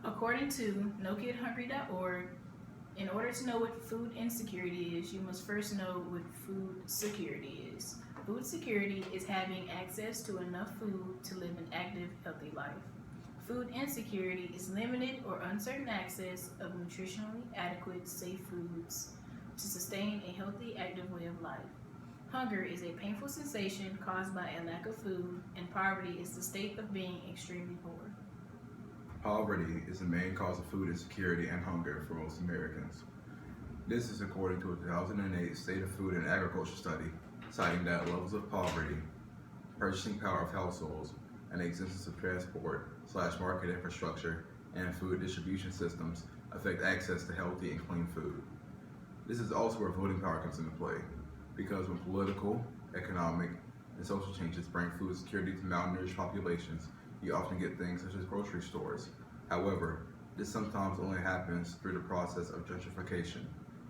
According to NoKidHungry.org, in order to know what food insecurity is, you must first know what food security is. Food security is having access to enough food to live an active, healthy life. Food insecurity is limited or uncertain access of nutritionally adequate, safe foods to sustain a healthy, active way of life. Hunger is a painful sensation caused by a lack of food, and poverty is the state of being extremely poor. Poverty is the main cause of food insecurity and hunger for most Americans. This is according to a 2008 State of Food and Agriculture study, citing that levels of poverty, purchasing power of households, and the existence of transport/market infrastructure and food distribution systems affect access to healthy and clean food. This is also where voting power comes into play, because when political, economic, and social changes bring food security to malnourished populations, you often get things such as grocery stores. However, this sometimes only happens through the process of gentrification,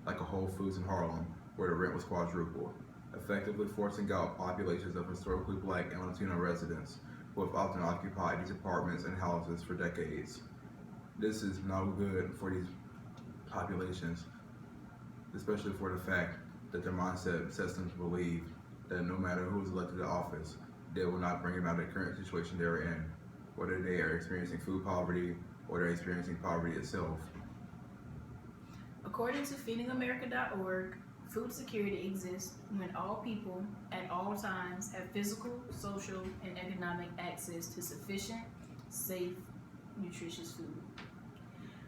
like a Whole Foods in Harlem, where the rent was quadrupled, effectively forcing out populations of historically Black and Latino residents who have often occupied these apartments and houses for decades. This is not good for these populations, especially for the fact that their mindset sets them to believe that no matter who is elected to office, they will not bring about the current situation they're in, whether they are experiencing food poverty or they're experiencing poverty itself. According to FeedingAmerica.org, food security exists when all people at all times have physical, social, and economic access to sufficient, safe, nutritious food,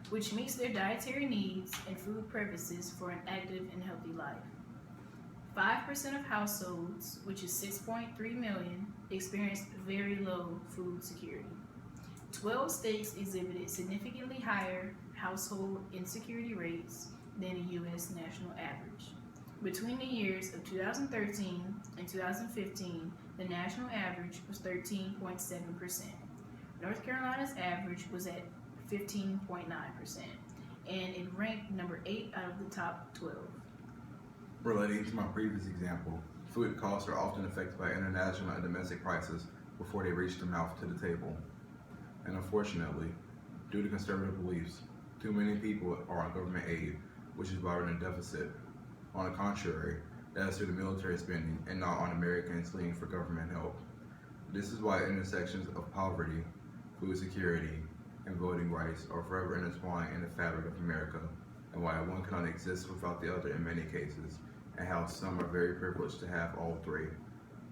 which meets their dietary needs and food preferences for an active and healthy life. 5% of households, which is 6.3 million, experienced very low food security. 12 states exhibited significantly higher household insecurity rates than the U.S. national average. Between the years of 2013 and 2015, the national average was 13.7%. North Carolina's average was at 15.9%, and it ranked number 8 out of the top 12. Relating to my previous example, food costs are often affected by international and domestic prices before they reach the mouth to the table. And unfortunately, due to conservative beliefs, too many people are on government aid, which is why we're in a deficit. On the contrary, that is through the military spending and not on Americans leaning for government help. This is why intersections of poverty, food security, and voting rights are forever intertwined in the fabric of America, and why one cannot exist without the other in many cases, and how some are very privileged to have all three.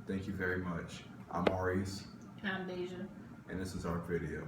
Thank you very much. I'm Maurice. And I'm Deja. And this is our video.